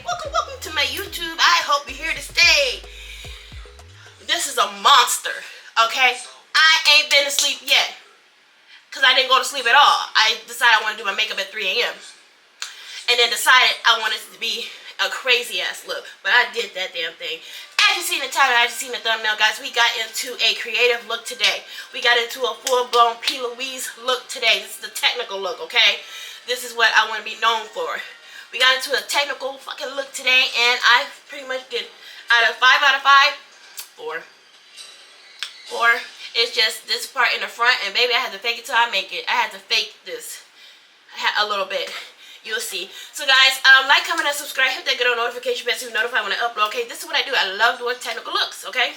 welcome to my YouTube. I hope you're here to stay. This is a monster, okay? I ain't been asleep yet because I didn't go to sleep at all. I decided I want to do my makeup at 3 a.m. and then decided I wanted it to be a crazy ass look, but I did that damn thing. As you seen the title, as you seen the thumbnail, guys, we got into a creative look today. We got into a full-blown P. Louise look today. This is the technical look, okay? This is what I want to be known for. We got into a technical fucking look today, and I pretty much did out of 5, 4. It's just this part in the front, and baby, I had to fake it till I make it. I had to fake this a little bit. You'll see. So guys, like, comment, and subscribe. Hit that good old notification bell so you're notified when I upload. Okay, this is what I do. I love doing technical looks. Okay,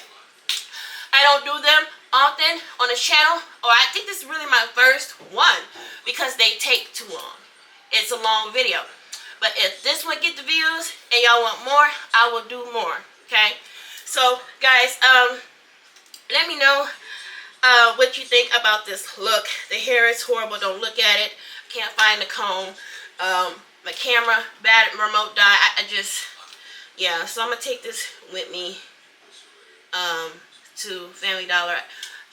I don't do them often on the channel, or I think this is really my first one because they take too long. It's a long video. But if this one get the views and y'all want more, I will do more. Okay, so guys, let me know what you think about this look. The hair is horrible. Don't look at it. Can't find the comb. My camera, bad remote died. I just, yeah, so I'm gonna take this with me to Family Dollar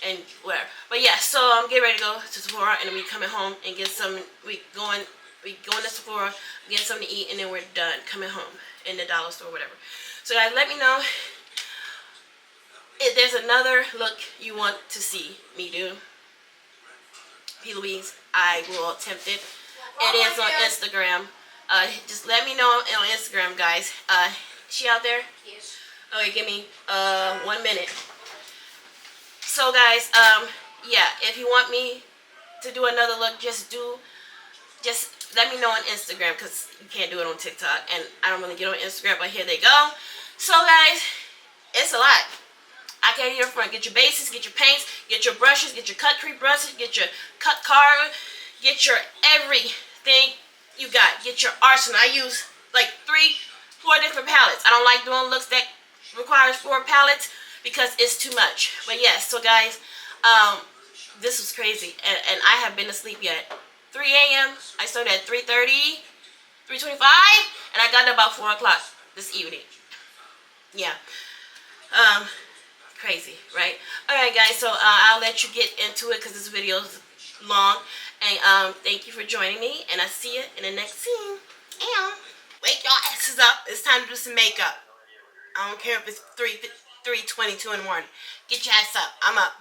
and whatever. But yeah, so I'm getting ready to go to Sephora, and then we coming home and get some. We going to Sephora, get something to eat, and then we're done coming home in the dollar store, whatever. So guys, let me know if there's another look you want to see me do. P. Louise, I will attempt it. It is on Instagram. Just let me know on Instagram, guys. She out there? Yes. Okay, give me 1 minute. So guys, yeah, if you want me to do another look, just let me know on Instagram, because you can't do it on TikTok, and I don't really get on Instagram, but here they go. So guys, it's a lot. I can't hear front. Get your bases, get your paints, get your brushes, get your cut crease brushes, get your cut card, get your everything you got. Get your arsenal. I use like 3-4 different palettes. I don't like doing looks that requires 4 palettes because it's too much. But yes, so guys, this was crazy, and I haven't been to sleep yet. 3 a.m. I started at 3:30, 3:25, and I got there about 4 o'clock this evening. Yeah. Crazy, right? Alright guys, so I'll let you get into it because this video is long. And thank you for joining me, and I'll see you in the next scene. And wake your asses up. It's time to do some makeup. I don't care if it's 3:22 in the morning. Get your ass up. I'm up.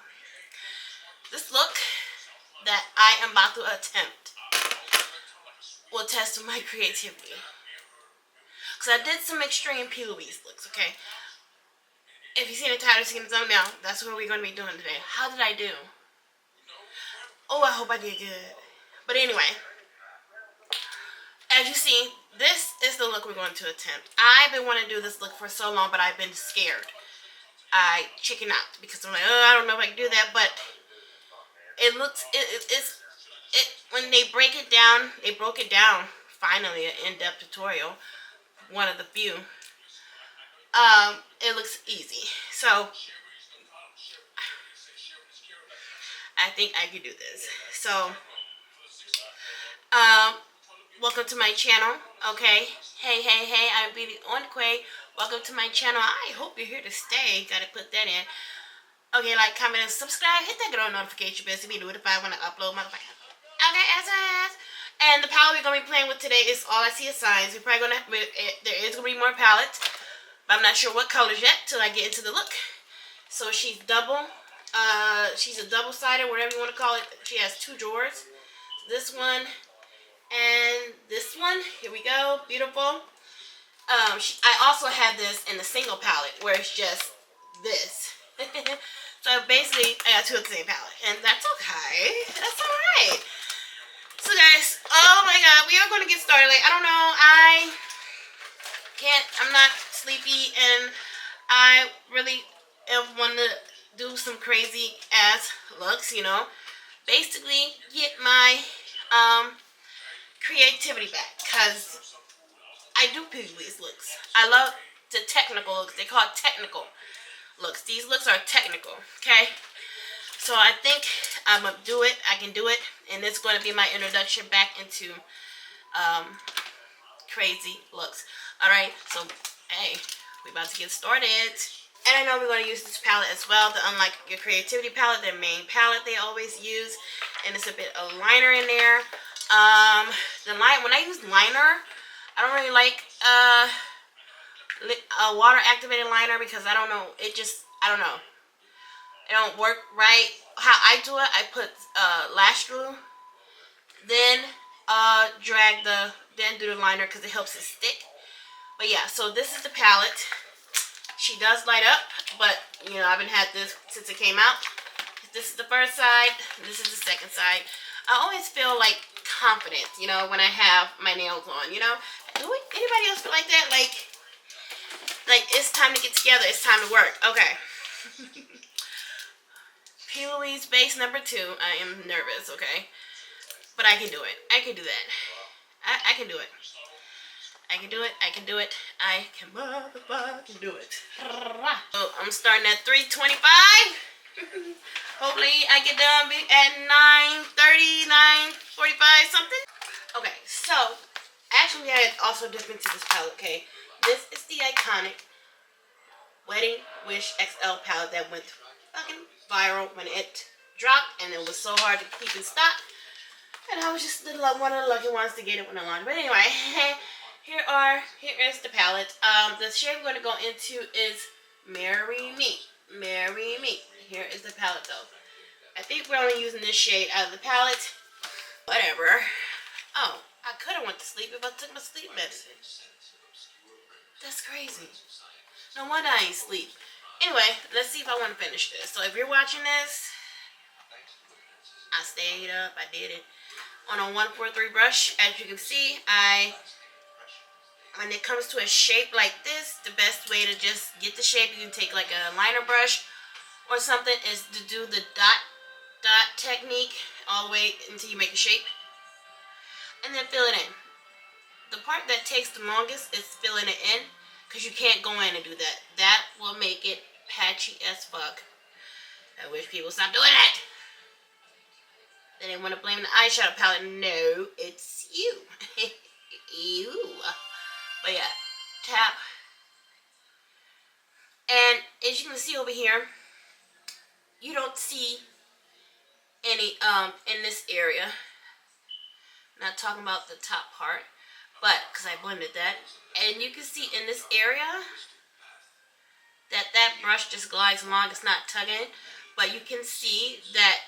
This look that I am about to attempt will test my creativity. Because I did some extreme P. Louise looks, okay? If you've seen the title, seen the thumbnail, that's what we're going to be doing today. How did I do? Oh, I hope I did good. But anyway, as you see, this is the look we're going to attempt. I've been wanting to do this look for so long, but I've been scared. I chicken out because I'm like, oh, I don't know if I can do that. But it looks, when they break it down, they broke it down, finally, an in-depth tutorial, one of the few. It looks easy. So I think I can do this. So, welcome to my channel, okay? Hey, I'm beautyonqway. Welcome to my channel. I hope you're here to stay. Gotta put that in. Okay, like, comment, and subscribe. Hit that good old notification bell to be notified when I upload my video. Okay, ass. And the palette we're gonna be playing with today is All I See Is Signs. We're probably gonna, there is gonna be more palettes, but I'm not sure what colors yet till I get into the look. So she's she's a double-sided, whatever you want to call it. She has 2 drawers. This one and this one. Here we go. Beautiful. I also have this in the single palette where it's just this. So basically, I got 2 of the same palette, and that's okay. That's alright. So guys, oh my god, we are going to get started. Like, I don't know, I'm not sleepy, and I really want to do some crazy ass looks, you know. Basically, get my creativity back, because I do P. Louise looks. I love the technical looks. They call it technical looks. These looks are technical, okay? So I think I'm going to do it. I can do it. And it's going to be my introduction back into crazy looks. Alright, so hey, we about to get started. And I know we're going to use this palette as well. Unlike your creativity palette, their main palette they always use. And it's a bit of liner in there. When I use liner, I don't really like a water activated liner because I don't know. I don't know. It don't work right. How I do it, I put lash glue, then then do the liner because it helps it stick. But yeah, so this is the palette. She does light up, but you know, I've been had this since it came out. This is the first side, this is the second side. I always feel like confident, you know, when I have my nails on, you know. Anybody else feel like that? Like it's time to get together, it's time to work. Okay. P. Louise base number 2. I am nervous, okay? But I can do it. I can do that. I can do it. I can do it. I can do it. I can motherfucking do it. So I'm starting at 3:25. Hopefully I get done at 9:30, 9:45 something. Okay, so actually I also dipped into this palette, okay? This is the iconic Wedding Wish XL palette that went fucking viral when it dropped, and it was so hard to keep in stock. And I was just one of the lucky ones to get it when it launched. But anyway, here is the palette. The shade we're going to go into is Marry Me. Marry Me. Here is the palette though. I think we're only using this shade out of the palette. Whatever. Oh, I could have went to sleep if I took my sleep medicine. That's crazy. No wonder I ain't sleep. Anyway, let's see if I want to finish this. So if you're watching this, I stayed up. I did it on a 143 brush. As you can see, when it comes to a shape like this, the best way to just get the shape, you can take like a liner brush or something, is to do the dot technique all the way until you make a shape, and then fill it in. The part that takes the longest is filling it in, because you can't go in and do that. That will make it patchy as fuck. I wish people stop doing that. Then they want to blame the eyeshadow palette. No, it's you. You. But yeah, tap. And as you can see over here, you don't see any in this area. I'm not talking about the top part, but because I blended that. And you can see in this area that brush just glides along. It's not tugging, but you can see that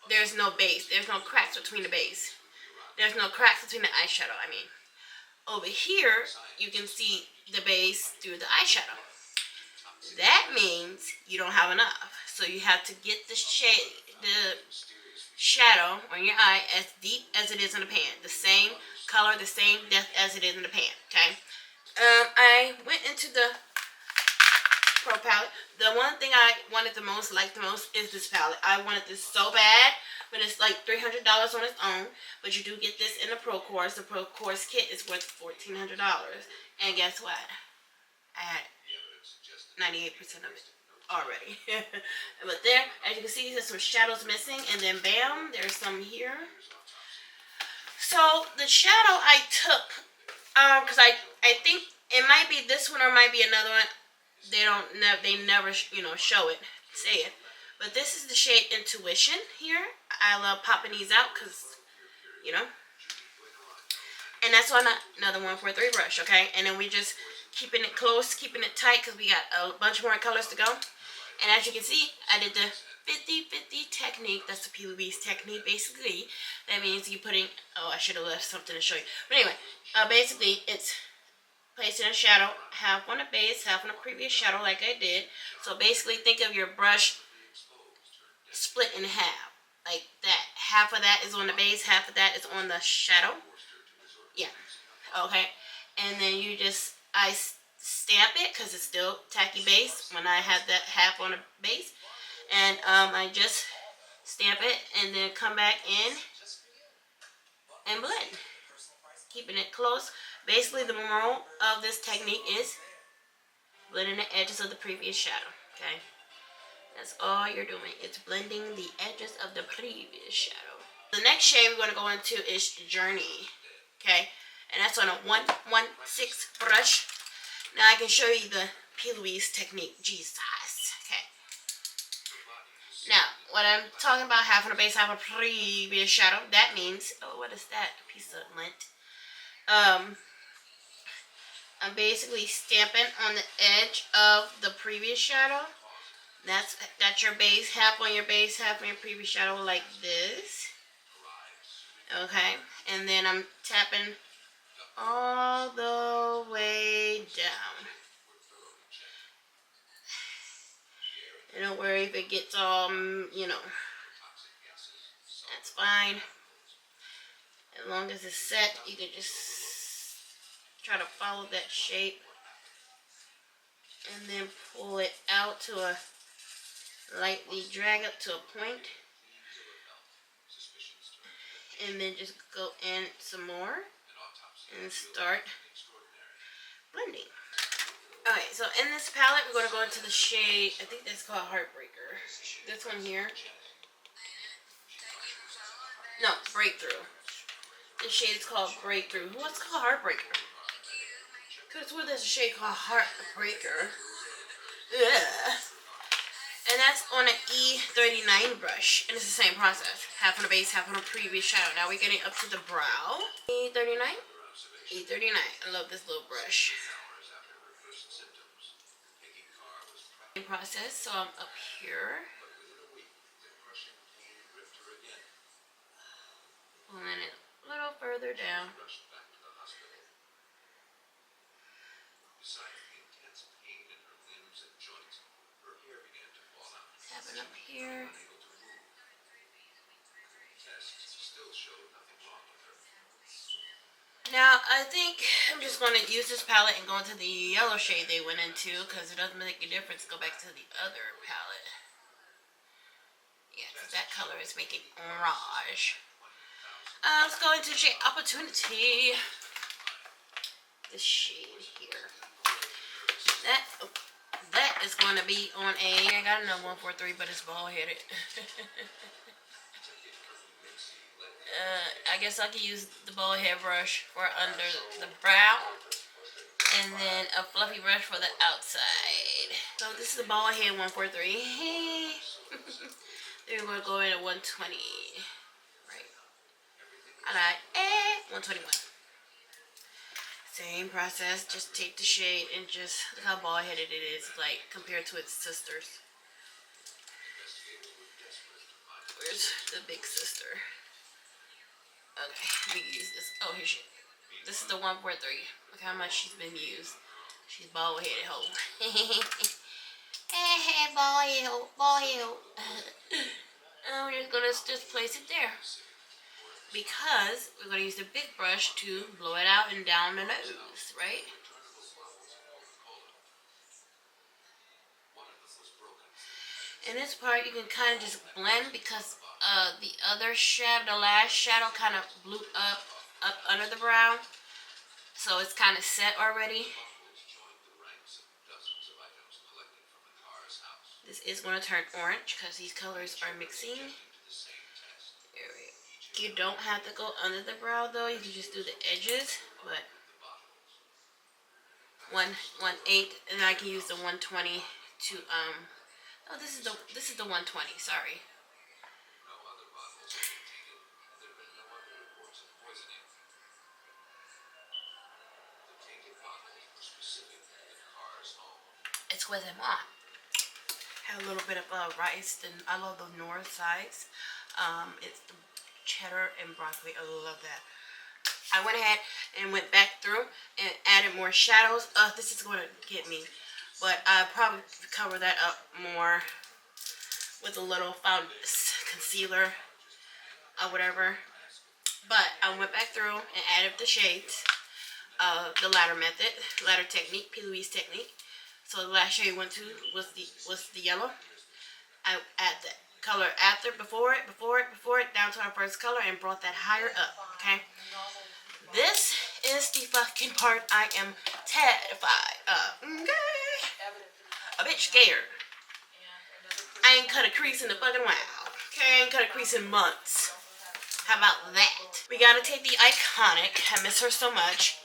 there's no base. There's no cracks between the base. There's no cracks between the eyeshadow, I mean. Over here, you can see the base through the eyeshadow. That means you don't have enough. So you have to get the shadow on your eye as deep as it is in the pan. The same color, the same depth as it is in the pan, okay? I went into the Pro palette. The one thing I wanted the most, liked the most, is this palette. I wanted this so bad, but it's like $300 on its own. But you do get this in the Pro Course. The Pro Course kit is worth $1,400. And guess what? I had 98% of it already. But there, as you can see, there's some shadows missing. And then bam, there's some here. So the shadow I took, because I think it might be this one or might be another one. They never show it, say it. But this is the shade Intuition here. I love popping these out because, you know. And that's on another 143 brush, okay? And then we just keeping it close, keeping it tight, because we got a bunch more colors to go. And as you can see, I did the 50-50 technique. That's the P. Louise technique, basically. That means you putting, oh, I should have left something to show you. But anyway, basically, it's placing a shadow, half on the base, half on the previous shadow, like I did. So basically, think of your brush split in half, like that. Half of that is on the base, half of that is on the shadow. Yeah, okay. And then you just, I stamp it because it's still tacky base when I have that half on the base. And I just stamp it and then come back in and blend, keeping it close. Basically, the moral of this technique is blending the edges of the previous shadow, okay? That's all you're doing. It's blending the edges of the previous shadow. The next shade we're going to go into is Journey, okay? And that's that's on a 116 brush. Now I can show you the Louise technique. Jesus. Okay. Now, what I'm talking about, half on the base, half on a previous shadow, that means, oh, what is that? A piece of lint. I'm basically stamping on the edge of the previous shadow. That's your base, half on your base, half on your previous shadow, like this. Okay, and then I'm tapping all the way down. And don't worry if it gets all, you know, that's fine. As long as it's set, you can just try to follow that shape. And then pull it out to a, lightly drag it to a point. And then just go in some more and start blending. Alright, so in this palette, we're going to go into the shade, I think that's called Heartbreaker. This one here. No, Breakthrough. This shade is called Breakthrough. What's called Heartbreaker? Because there's a shade called Heartbreaker. Yeah. And that's on an E39 brush. And it's the same process. Half on the base, half on the previous shadow. Now we're getting up to the brow. E39? E39. I love this little brush. Same process. So I'm up here. Pulling it a little further down. Tapping up here. Now, I think I'm just going to use this palette and go into the yellow shade they went into, because it doesn't make a difference. Go back to the other palette. Yeah, because that color is making orange. Let's go into shade Opportunity. This shade here. That is going to be on a, I got another 143, but it's bald-headed. I guess I could use the bald head brush for under the brow. And then a fluffy brush for the outside. So this is the bald head 143. Then we're going to go in at 120. Right. Alright. And 121. Same process. Just take the shade and just look how bald headed it is, like compared to its sisters. Where's the big sister? Okay, we use this. Oh, here she is. This is the 143. Look how much she's been used. She's bald headed hoe. Bald head hoe. Bald head hoe. And we're just gonna just place it there. Because we're gonna use the big brush to blow it out and down the nose, right? In this part, you can kind of just blend because the other shadow, the last shadow, kind of blew up under the brow, so it's kind of set already. This is going to turn orange because these colors are mixing. There we go. You don't have to go under the brow though. You can just do the edges, but 118, and I can use the 120 to oh, this is the 120. Sorry. It's with him on. Have a little bit of rice, and I love the north sides. It's the cheddar and broccoli. I love that. I went ahead and went back through and added more shadows. This is going to get me, but I'll probably cover that up more with a little concealer or whatever. But I went back through and added the shades, the ladder method, ladder technique, Louise technique. So the last shade went to was the yellow. I add that color before it, down to our first color, and brought that higher up. Okay. This is the fucking part I am terrified of. Okay. A bitch scared. I ain't cut a crease in the fucking while. Okay, I ain't cut a crease in months. How about that? We gotta take the Iconic. I miss her so much.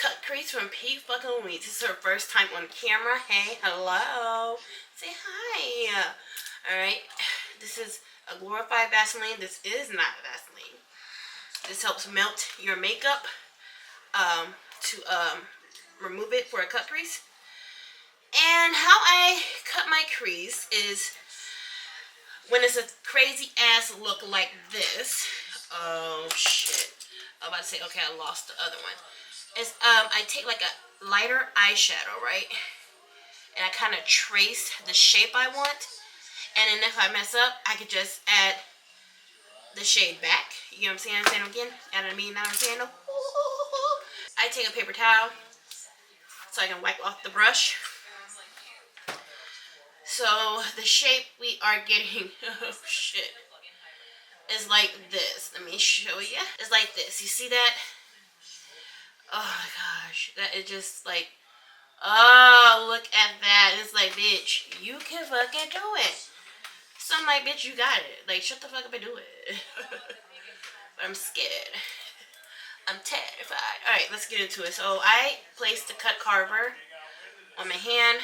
cut crease from P fucking Louise. This is her first time on camera. Hey, hello. Say hi. Alright. This is a glorified Vaseline. This is not Vaseline. This helps melt your makeup to remove it for a cut crease. And how I cut my crease is when it's a crazy ass look like this. Oh shit. I was about to say, okay, I lost the other one. It's I take like a lighter eyeshadow, right? And I kind of trace the shape I want. And then if I mess up, I could just add the shade back. You know what I'm saying? I'm saying again. You know what I mean? Now I'm saying no. I take a paper towel so I can wipe off the brush. So the shape we are getting, oh shit, is like this. Let me show you. It's like this. You see that? Oh my gosh, that is just like, oh, look at that. It's like, bitch, you can fucking do it. So I'm like, bitch, you got it. Like, shut the fuck up and do it. But I'm scared. I'm terrified. Alright, let's get into it. So I placed the cut carver on my hand.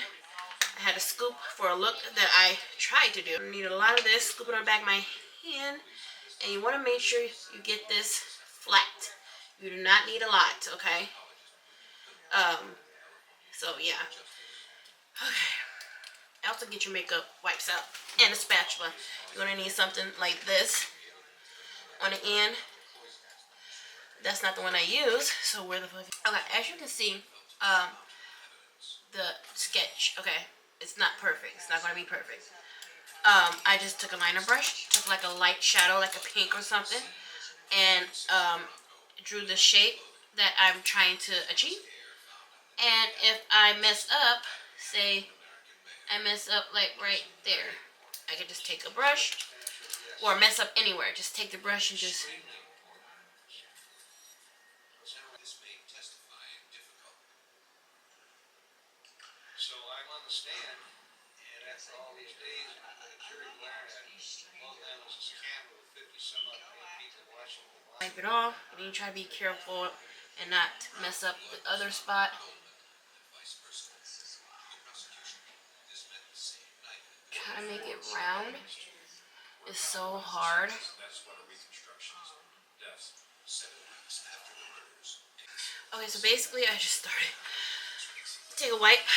I had a scoop for a look that I tried to do. I need a lot of this. Scoop it on the back of my hand. And you want to make sure you get this flat. You do not need a lot, okay? So yeah. Okay. Also get your makeup wipes out and a spatula. You're gonna need something like this on the end. That's not the one I use, so where the fuck? Okay, as you can see, the sketch, okay, it's not perfect. It's not gonna be perfect. I just took a liner brush, took like a light shadow, like a pink or something, and drew the shape that I'm trying to achieve. And if I mess up, say I mess up like right there, I can just take a brush, or mess up anywhere. Just take the brush and just. So I'm on the stand, and after all these days, jury learned that all that was a scam with 50 some odd people watching. Wipe it off, and you try to be careful and not mess up the other spot. Try to make it round. It's so hard. Okay, so basically I just started. Take a wipe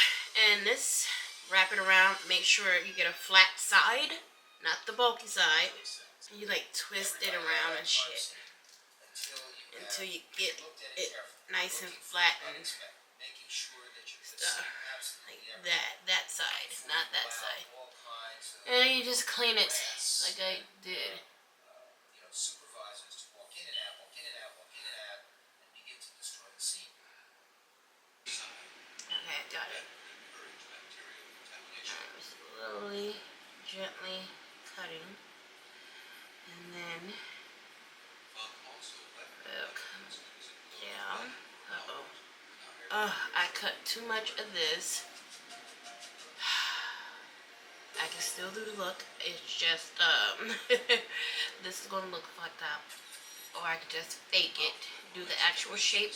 and this, wrap it around. Make sure you get a flat side, not the bulky side. You like twist it around and shit until you get it nice and flat and stuff. Like that side, not that side. And then you just clean it like I did. Okay, got it. Slowly, gently cutting. And then it'll come down. Uh-oh. Oh, I cut too much of this. I can still do the look. It's just, this is going to look fucked up. Or I could just fake it. Do the actual shape.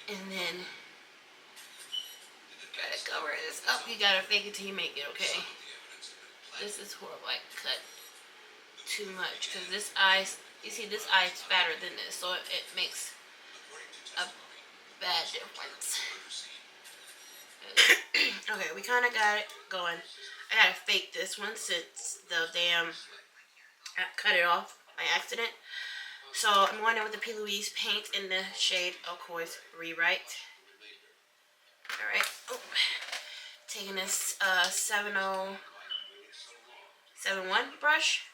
And then, try to cover this up. You gotta fake it till you make it, okay? This is horrible. I cut too much. Because this eye, you see this eye is fatter than this. So it makes a bad difference. Okay, we kind of got it going. I gotta fake this one since the damn I cut it off by accident. So I'm going in with the P. Louise paint in the shade, of course, Rewrite. Alright. Oh. Taking this 7071 brush.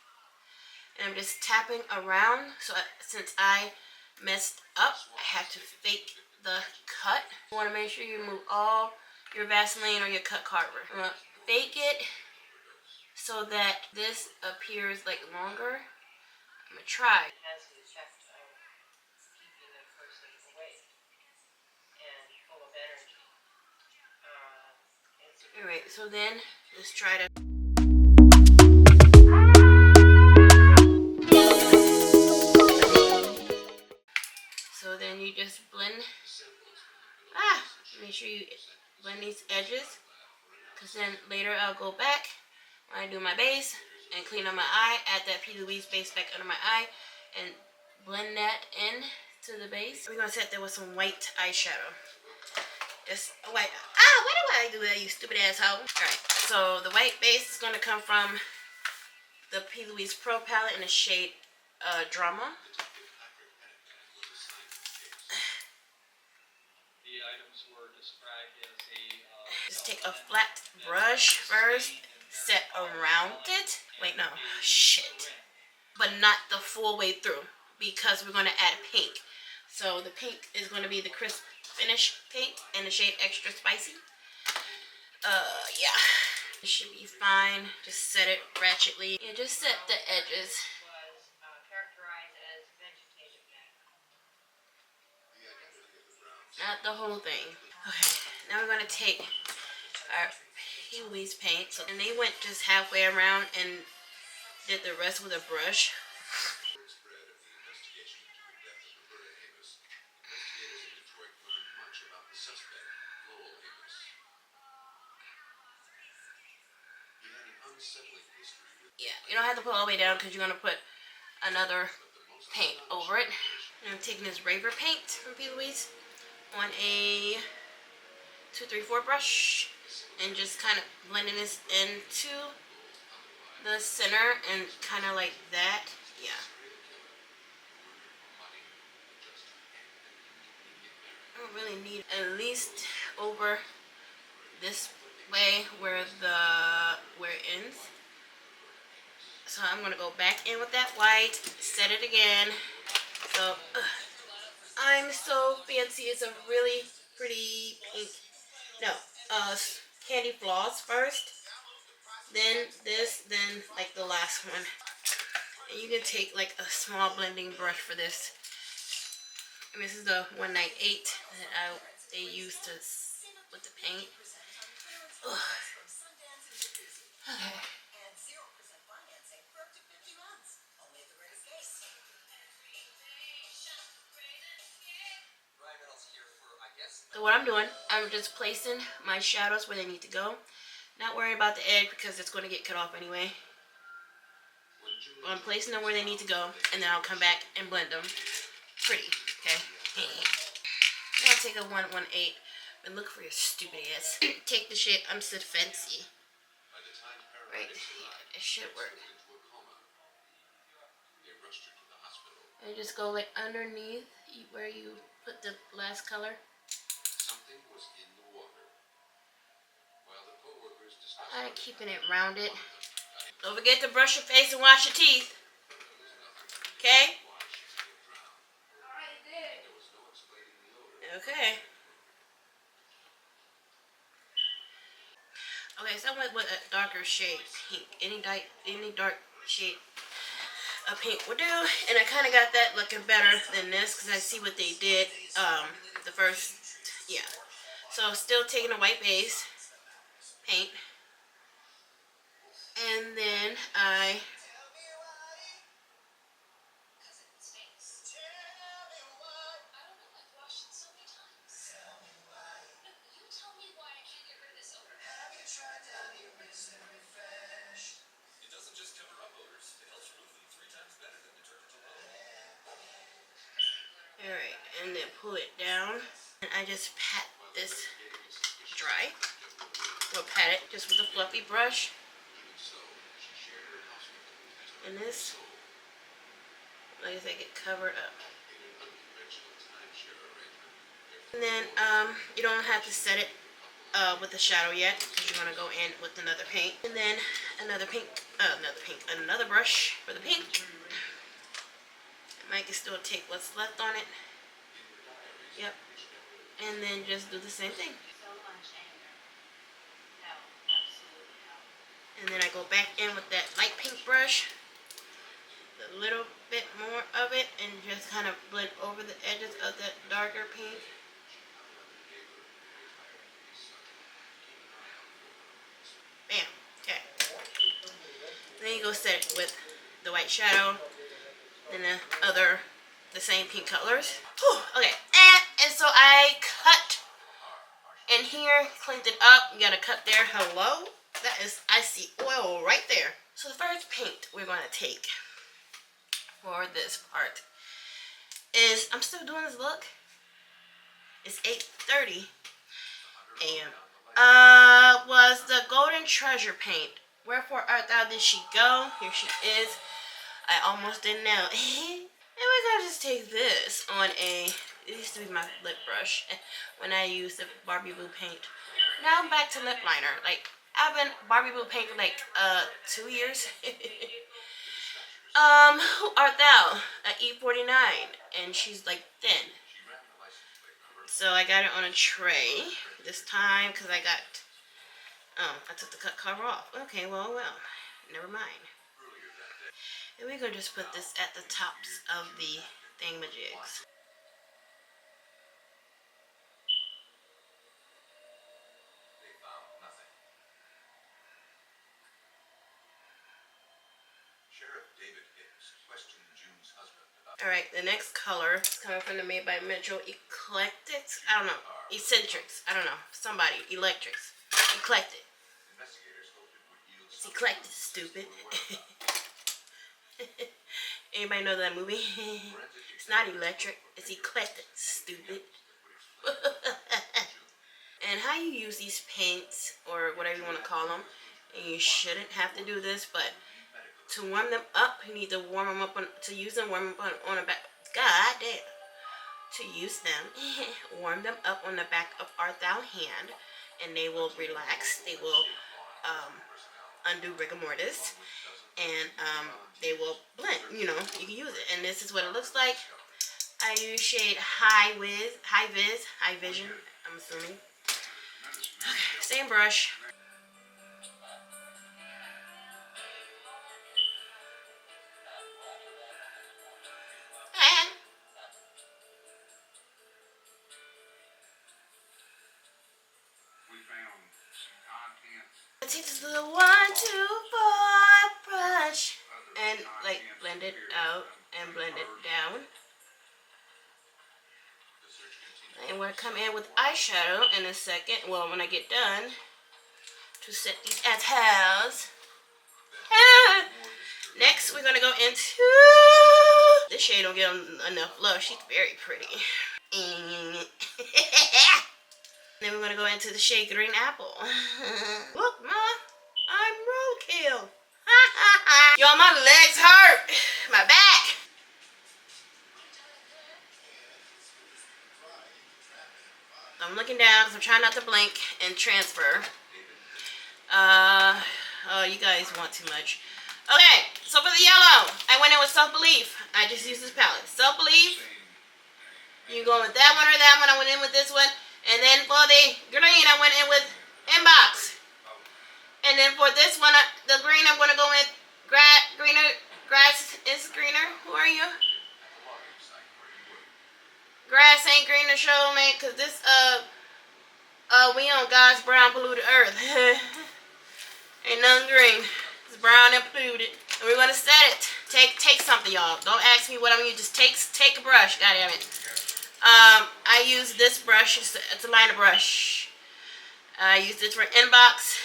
And I'm just tapping around. So since I messed up, I have to fake the cut. You want to make sure you remove all your Vaseline or your cut carver. I'm going to fake it so that this appears like longer. I'm going to try. It has the effect of keeping the person awake and full of energy. Alright, so then let's try to. So then you just blend Make sure you blend these edges, because then later I'll go back when I do my base and clean up my eye, add that P. Louise base back under my eye, and blend that in to the base. We're gonna set that with some white eyeshadow. Just a white. Why do I do that, you stupid asshole? Alright, so the white base is gonna come from the P. Louise Pro palette in the shade Drama. Just take a flat brush first, set around it. Wait, no, shit. But not the full way through, because we're going to add pink. So the pink is going to be the crisp finish pink in the shade Extra Spicy. Yeah. It should be fine. Just set it ratchetly. Yeah, just set the edges. Not the whole thing. Okay, now we're going to take our P. Louise paint. And they went just halfway around and did the rest with a brush. Yeah, you don't have to put it all the way down because you're going to put another paint over it. And I'm taking this Raver paint from P. Louise on a 234 brush and just kind of blending this into the center and kind of like that. Yeah. I don't really need at least over this way where it ends. So I'm gonna go back in with that white, set it again. So I'm so fancy. It's a really pretty pink. No, candy floss first, then this, then like the last one. And you can take like a small blending brush for this. And this is the 198 that they used to with the paint. Ugh. Okay. So what I'm doing, I'm just placing my shadows where they need to go. Not worrying about the edge because it's going to get cut off anyway. I'm placing them where they need to go, and then I'll come back and blend them. Pretty, okay? Now take a 118 and look for your stupid ass. Take the shit, I'm so fancy. Right here, it should work. And just go like underneath where you put the last color. I'm keeping it rounded. Don't forget to brush your face and wash your teeth. Okay? Okay. Okay, so I went with a darker shade pink. Any dark shade of pink will do. And I kind of got that looking better than this because I see what they did the first, yeah. So still taking a white base paint. And then I alright, and then pull it down. And I just pat this dry. We'll pat it just with a fluffy brush. And this, like I said, get covered up. And then you don't have to set it with the shadow yet because you're gonna go in with another paint. And then another brush for the pink. I can still take what's left on it. Yep. And then just do the same thing. And then I go back in with that light pink brush, a little bit more of it, and just kind of blend over the edges of that darker pink. Bam. Okay. Then you go set it with the white shadow, then the same pink colors. Whew, okay. And so I cut here, cleaned it up. You got a cut there. Hello? That is icy oil right there. So the first paint we're going to take for this part is, I'm still doing this look. It's 8:30 a.m. Was the Golden Treasure paint. Wherefore art thou did she go? Here she is. I almost didn't know. And we're gonna just take this on it used to be my lip brush when I used the Barbie Blue paint. Now I'm back to lip liner. Like, I've been Barbie Blue paint for like 2 years. Who art thou? At E49, and she's like thin. So I got it on a tray this time because I got, I took the cut cover off. Okay, well, never mind. And we're going to just put this at the tops of the thingamajigs. Alright, the next color is coming from the Made by Metro Eclectics. I don't know. Eccentrics. I don't know. Somebody. Electrics. Eclectic. It's eclectic, stupid. Anybody know that movie? It's not electric. It's eclectic, stupid. And how you use these paints, or whatever you want to call them, and you shouldn't have to do this, but to warm them up, you need to warm them up to use them, warm them up on the back. God damn. To use them, warm them up on the back of our thou hand, and they will relax. They will undo rigor mortis, and they will blend. You know, you can use it. And this is what it looks like. I use shade High Vision, I'm assuming. Okay, same brush. Take this little 1, 2, 4 brush and like blend it out and blend it down. And we're gonna come in with eyeshadow in a second. Well, when I get done to set these assholes. Next, we're gonna go into this shade. Don't get enough love. She's very pretty. Then we're gonna go into the shade Green Apple. Look, ma, I'm roadkill. Y'all, my legs hurt. My back. I'm looking down because I'm trying not to blink and transfer. Oh, you guys want too much. Okay, so for the yellow, I went in with Self Belief. I just used this palette. Self Belief. You go with that one or that one. I went in with this one. And then for the green, I went in with Inbox. And then for this one, the green, I'm going to go with Grass is greener. Who are you? Grass ain't greener, show me, because this, we on God's brown polluted earth. Ain't nothing green. It's brown and polluted. And we're going to set it. Take something, y'all. Don't ask me what I'm going to use. Just take a brush. God damn it. I use this brush. It's a liner brush. I use this for Inbox.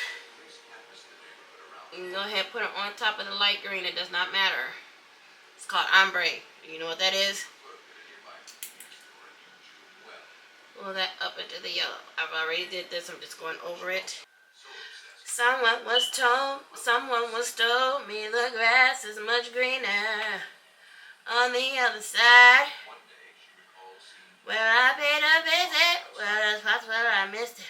You can go ahead and put it on top of the light green. It does not matter. It's called ombre. You know what that is? Pull that up into the yellow. I've already did this. I'm just going over it. Someone once told me the grass is much greener on the other side. Where I paid a visit, well, that's possible I missed it.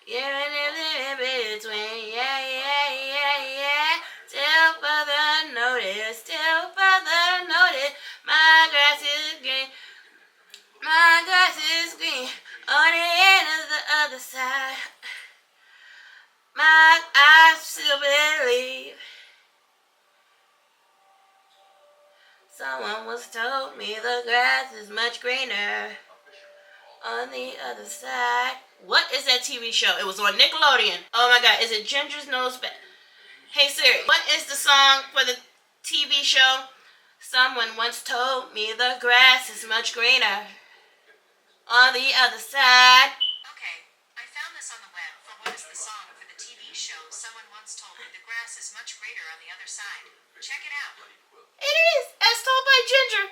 You're in between, yeah. Till further notice, my grass is green. My grass is green on the end of the other side. I still believe. Someone once told me the grass is much greener on the other side. What is that TV show? It was on Nickelodeon. Oh my God, is it Ginger's Nose Back? Hey Siri, what is the song for the TV show? Someone once told me the grass is much greener on the other side. Okay, I found this song for the TV show. Someone once told me the grass is much greater on the other side. Check it out. It is, as told by Ginger.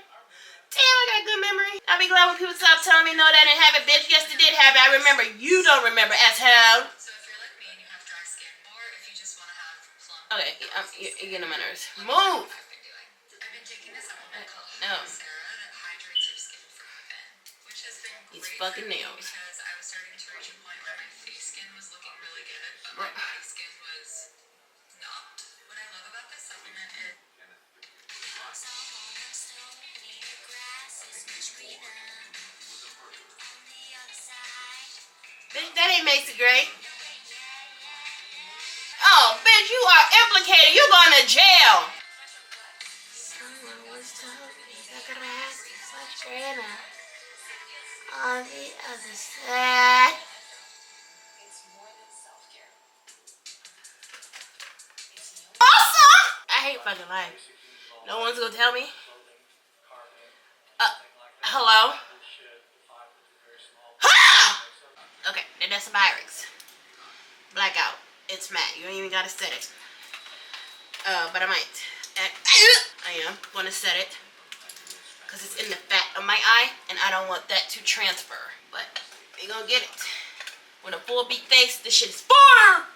Damn, I got good memory. I'll be glad when people stop telling me no, that I didn't have it, bitch. Yes, it did have it. I remember. You don't remember, asshole. So if you're like me and you have dry skin, or if you just want to have plump... Okay, you're getting on my nerves. Move. I've been taking this supplement called No. Sarah that hydrates your skin from within, which has been These great fucking for me nails. because I was starting to reach a point where my face skin was looking really good, but my body skin was not. What I love about this supplement is Bitch, that ain't Macy Gray. Oh, bitch, you are implicated. You going to jail. Someone was telling me the grass is much greener on the other side. Awesome! I hate fucking life. No one's gonna tell me. Hello? Ha! Okay, and that's Byrex. Blackout. It's matte. You ain't even gotta set it. But I might. I am gonna set it. Because it's in the fat of my eye. And I don't want that to transfer. But we gonna get it. With a full beat face, this shit is far!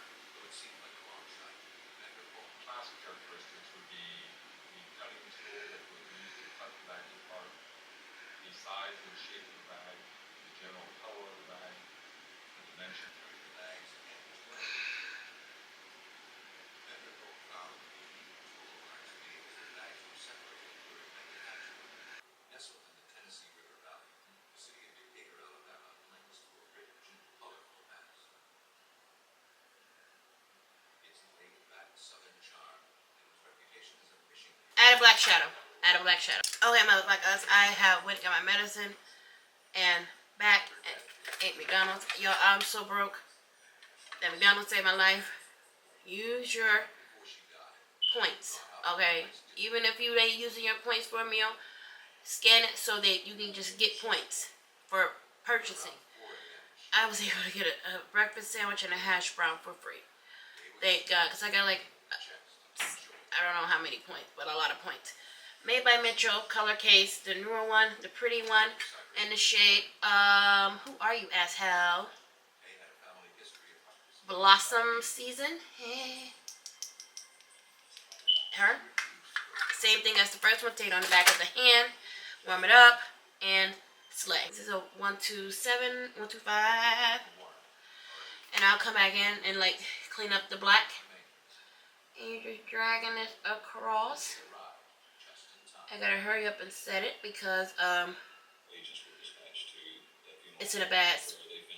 Nestled in the Tennessee River Valley, the city of Decatur, Alabama, claims to a rich and colorful past. It's laid back southern charm and its reputation as a fishing haven. Add a black shadow. Add a black shadow. Okay, motherfuckers, I have went and got my medicine and back and ate McDonald's. Y'all, I'm so broke that McDonald's saved my life. Use your points, okay? Even if you ain't using your points for a meal, scan it so that you can just get points for purchasing. I was able to get a breakfast sandwich and a hash brown for free. Thank God, because I got like, I don't know how many points, but a lot of points. Made by Metro, color case, the newer one, the pretty one, and the shade, who are you, asshole? Blossom Season. Hey. Her. Same thing as the first one. Take it on the back of the hand, warm it up, and slay. This is a 127, 125. And I'll come back in and like clean up the black. And you're just dragging this across. I gotta hurry up and set it because it's in a bad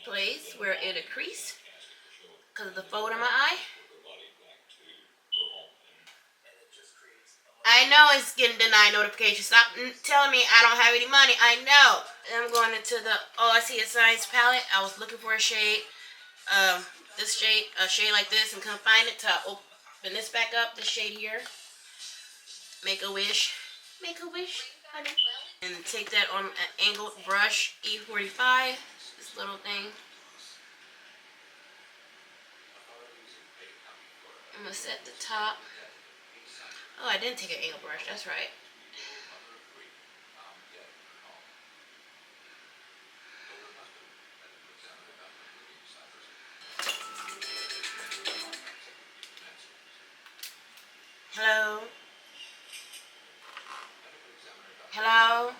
place where it'll crease because of the fold in my eye. I know it's getting denied notification. Stop telling me I don't have any money. I know. And I'm going into the All I See Is Science palette. I was looking for a shade. This shade, a shade like this, and couldn't find it to open this back up. This shade here. Make a wish. Make a wish, honey. And take that on an angled brush, E45. This little thing. I'm going to set the top. Oh, I didn't take an angle brush. That's right. Hello? Hello?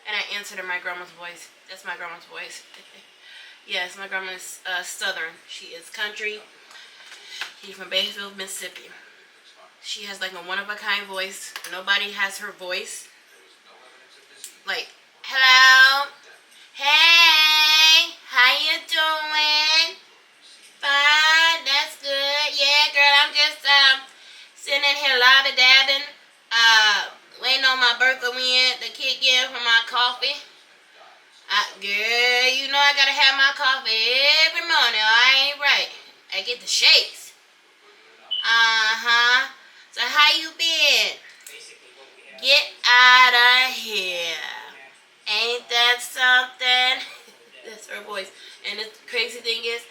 And I answered in my grandma's voice. That's my grandma's voice. Yes, my grandma is Southern. She is country. She's from Batesville, Mississippi. She has like a one-of-a-kind voice. Nobody has her voice. Like, hello? Hey, how you doing? Fine, that's good. Yeah, girl, I'm just sitting in here lobby-dabbing, waiting on my Bertha win to kick in for my coffee. Girl, you know I gotta have my coffee every morning. I ain't right. I get the shakes. Uh-huh. So how you been? Get out of here. Ain't that something? That's her voice. And the crazy thing is,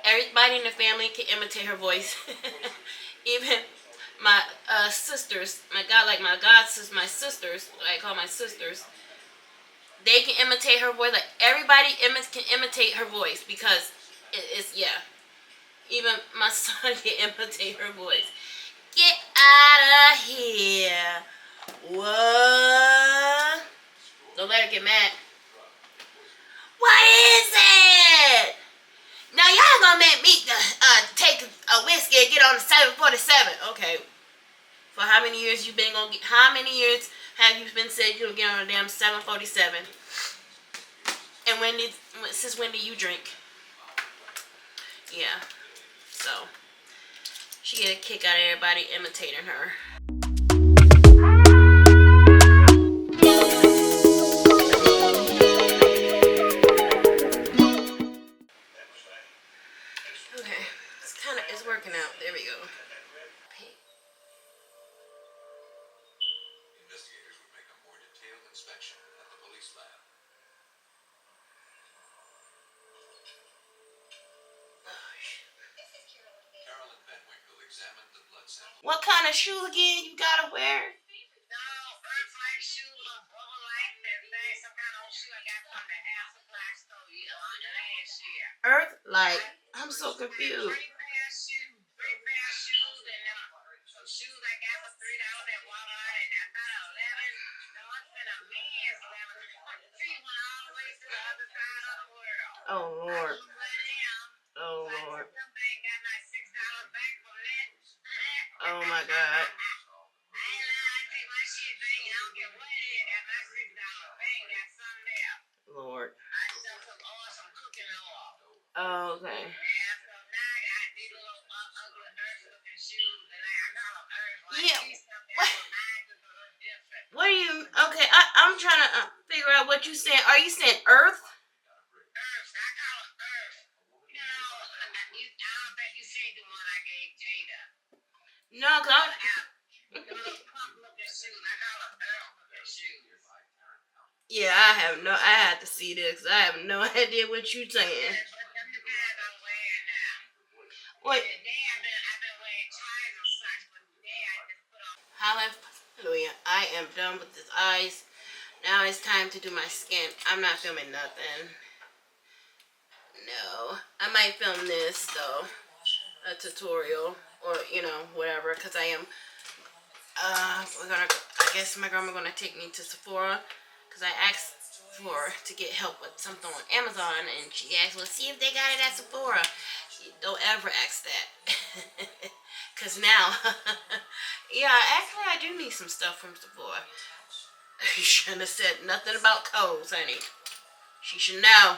Everybody in the family can imitate her voice. Even my sisters, my sisters, what I call my sisters, they can imitate her voice. Like everybody can imitate her voice because it's yeah. Even my son can imitate her voice. Get out of here. What? Don't let her get mad. What is it? Now y'all gonna make me take a whiskey and get on the 747. Okay. For how many years you been gonna get? How many years have you been said you'll get on a damn 747? And since when do you drink? Yeah. So she get a kick out of everybody imitating her. Okay, it's working out. There we go. Investigators would make a more detailed inspection at the police lab. Carolyn Van Winkle examined the blood sample. What kind of shoe again you gotta wear? No, Earth-like shoes or bubble-like, some kind of old shoe I got from the house supply store last year. Earth like? I'm so confused. Three pair of shoes, and some shoes I got for $3 at Walmart, and I thought 11. There must have been a man's 11. Feet went all the way to the other side of the world. Oh Lord. Oh So Lord. I took them got my $6 back from that. Oh my God. I ain't lying, I take my shit back. I don't care what it is. Got my $6 back. Got some there. Lord. I just took oil, some cooking oil. Oh, okay. Yeah, so now I got these little ugly earth-looking shoes, and I call them earth. Yeah. These stuff that mine is a little different. What are you? Okay, I'm trying to figure out what you saying. Are you saying Earth? Earth, I call them earth. You know, I don't think you seen the one I gave Jada. No, cause The little pump-looking shoes, I call them earth-looking shoes. yeah, I had to see this. I have no idea what you saying. But them the kinds I'm wearing now. Wait. Today I've been wearing triangle socks, but today I just put on. Hallelujah. I am done with this eyes. Now it's time to do my skin. I'm not filming nothing. No. I might film this though. A tutorial or whatever, because I am I guess my grandma gonna take me to Sephora because I asked to get help with something on Amazon, and she asked, well, see if they got it at Sephora. Don't ever ask that. Because now, yeah, actually I do need some stuff from Sephora. You shouldn't have said nothing about Kohl's, honey. She should know.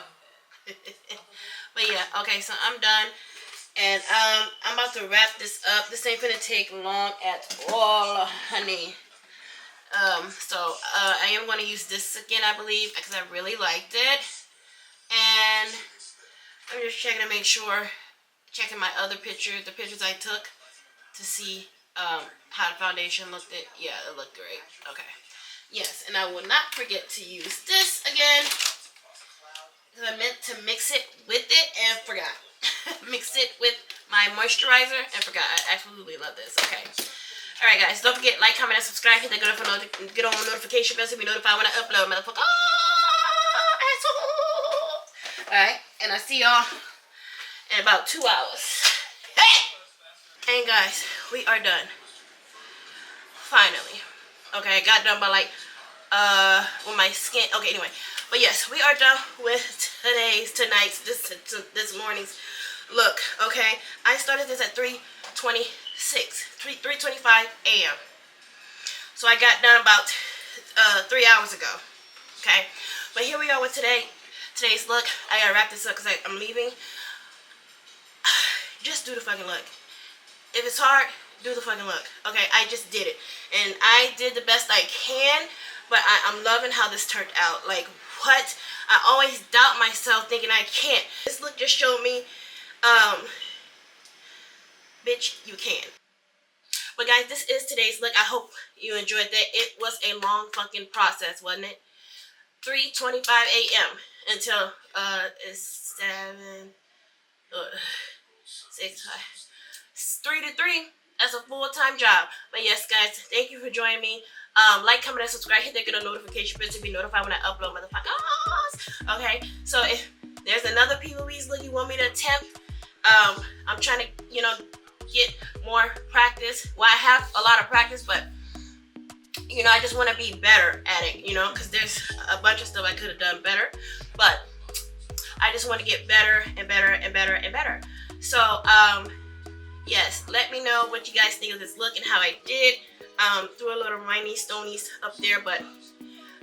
But yeah, okay, so I'm done. And I'm about to wrap this up. This ain't gonna take long at all, honey. So I am going to use this again, I believe, because I really liked it. And I'm just checking to make sure, checking my other pictures, the pictures I took, to see how the foundation looked. Yeah, it looked great. Okay. Yes, and I will not forget to use this again, because I meant to mix it with it and forgot. Mix it with my moisturizer and forgot. I absolutely love this. Okay. Alright guys, don't forget, like, comment, and subscribe. Hit that good on notification bell to be notified when I upload, motherfucker. Alright, and I'll see y'all in about 2 hours. Hey! And guys, we are done. Finally. Okay, I got done by with my skin. Okay, anyway. But yes, we are done with tonight's, this morning's look. Okay, I started this at 3:25 a.m. So I got done about 3 hours ago. Okay, but here we are with today's look. I gotta wrap this up because I'm leaving. Just do the fucking look. If it's hard, do the fucking look. Okay, I just did it, and I did the best I can. But I'm loving how this turned out. Like, what? I always doubt myself thinking I can't. This look just showed me, bitch, you can. But guys, this is today's look. I hope you enjoyed that. It was a long fucking process, wasn't it? 3:25 a.m. until it's 7. 3 to 3. That's a full-time job. But yes, guys, thank you for joining me. Like, comment, and subscribe. Hit the notification bell to be notified when I upload, motherfuckers. Okay, so if there's another P. Louise look you want me to attempt, I'm trying to, get more practice. Well, I have a lot of practice, but I just want to be better at it, because there's a bunch of stuff I could have done better, but I just want to get better and better and better and better. So, yes, let me know what you guys think of this look and how I did. Threw a little rhiney stonies up there, but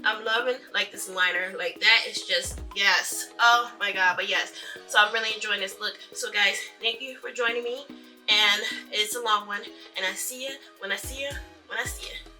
I'm loving like this liner. Like that is just, yes. Oh my god, but yes. So I'm really enjoying this look. So guys, thank you for joining me. And it's a long one. And I see you when I see you when I see you.